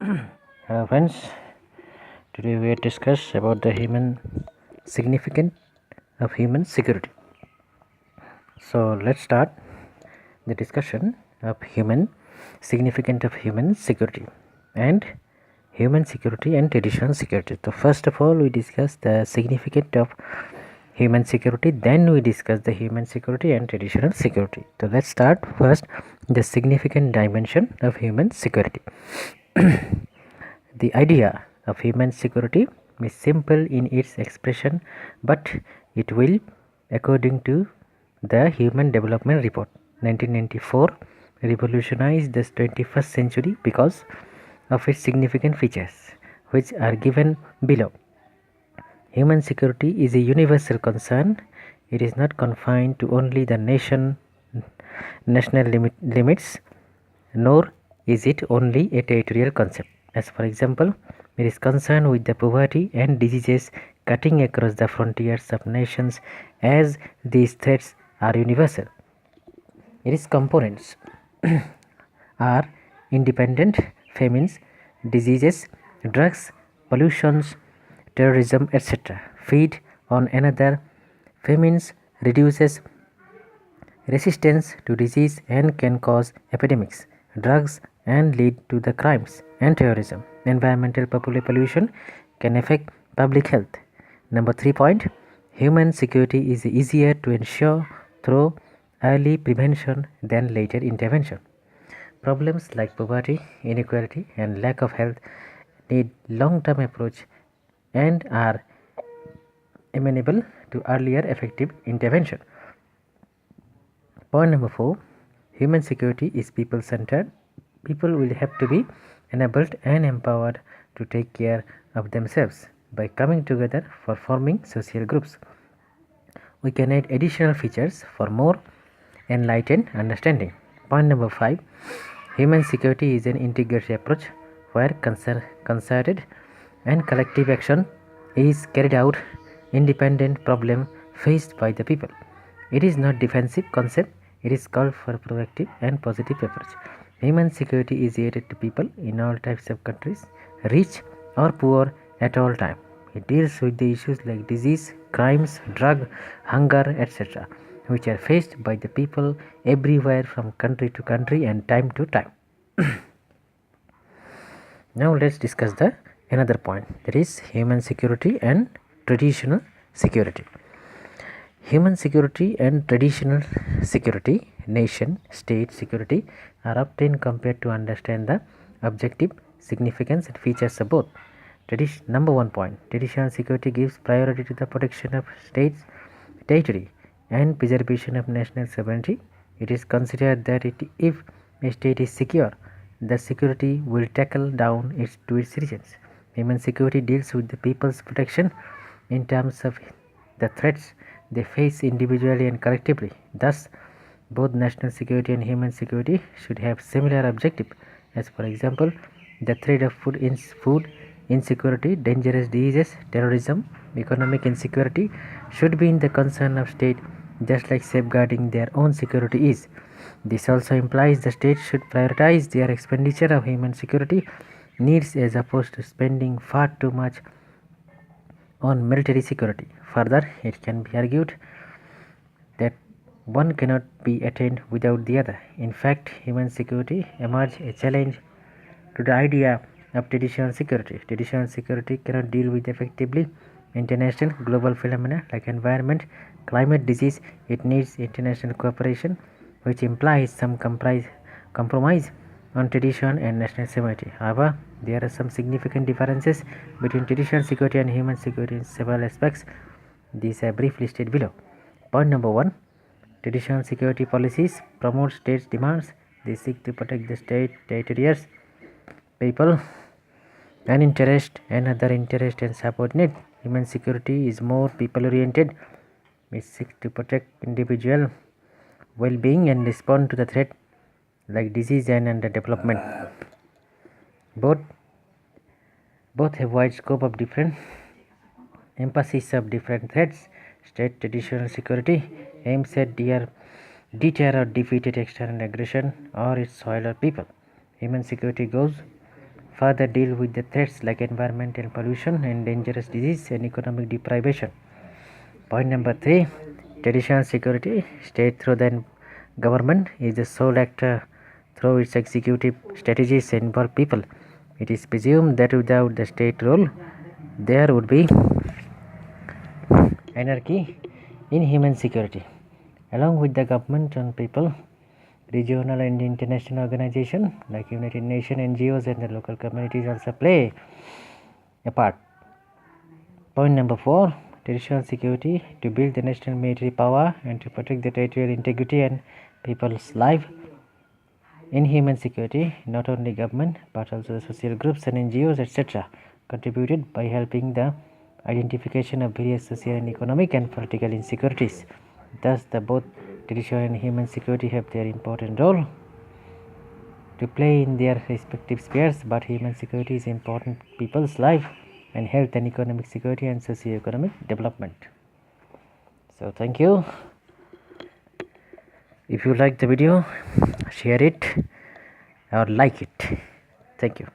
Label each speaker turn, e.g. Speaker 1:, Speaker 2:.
Speaker 1: Hello friends, today we will discuss about the human significance of human security. So let's start the discussion of human significance of human security and human security and traditional security. So first of all we discuss the significance of human security, then we discuss the human security and traditional security. So let's start first the significant dimension of human security. The idea of human security is simple in its expression, but it will, according to the Human Development Report 1994, revolutionize the 21st century because of its significant features, which are given below. Human security is a universal concern. It is not confined to only the national limits, nor is it only a territorial concept. As for example, it is concerned with the poverty and diseases cutting across the frontiers of nations, as these threats are universal. Its components are independent, famines, diseases, drugs, pollutions, terrorism, etc. Feed on another. Famines reduces resistance to disease and can cause epidemics. Drugs and lead to the crimes and terrorism. Environmental pollution can affect public health. Number 3 point, human security is easier to ensure through early prevention than later intervention. Problems like poverty, inequality and lack of health need long-term approach and are amenable to earlier effective intervention. Point number 4, human security is people-centered. People will have to be enabled and empowered to take care of themselves by coming together for forming social groups. We can add additional features for more enlightened understanding. Point number 5, human security is an integrated approach where concerted and collective action is carried out independent problem faced by the people. It is not defensive concept. It is called for proactive and positive approach. Human security is aided to people in all types of countries, rich or poor, at all time. It deals with the issues like disease, crimes, drug, hunger, etc., which are faced by the people everywhere from country to country and time to time. Now let's discuss the another point, that is human security and traditional security. Human security and traditional security, nation state security, are often compared to understand the objective significance and features of both. Number 1 point, traditional security gives priority to the protection of states, territory and preservation of national sovereignty. It is considered that if a state is secure, the security will tackle down to its citizens. Human security deals with the people's protection in terms of the threats they face individually and collectively. Thus, both national security and human security should have similar objective. As for example, the threat of food insecurity, dangerous diseases, terrorism, economic insecurity should be in the concern of state, just like safeguarding their own security is. This also implies the state should prioritize their expenditure of human security needs as opposed to spending far too much on military security. Further, it can be argued that one cannot be attained without the other. In fact, human security emerged a challenge to the idea of traditional security. Traditional security cannot deal with effectively international global phenomena like environment, climate, disease. It needs international cooperation, which implies some compromise on tradition and national sovereignty. However, there are some significant differences between traditional security and human security in several aspects. These are briefly listed below. Point number 1, traditional security policies promote states' demands. They seek to protect the state, territories, people, and interest and other interest and subordinate. Human security is more people oriented. It seeks to protect individual well-being and respond to the threat like disease and underdevelopment. Both have wide scope of different emphasis of different threats. State traditional security aims at deter or defeat external aggression or its soil or people. Human security goes further deal with the threats like environmental pollution and dangerous disease and economic deprivation. Point number 3, traditional security. State through the government is the sole actor through its executive strategies involve people. It is presumed that without the state role, there would be anarchy in human security. Along with the government and people, regional and international organizations like United Nations, NGOs and the local communities also play a part. Point number 4, traditional security to build the national military power and to protect the territorial integrity and people's life. In human security, not only government but also the social groups and NGOs etc. contributed by helping the identification of various social and economic and political insecurities. Thus, both traditional and human security have their important role to play in their respective spheres, but human security is important people's life and health and economic security and socio-economic development. So thank you. If you like the video, share it or like it. Thank you.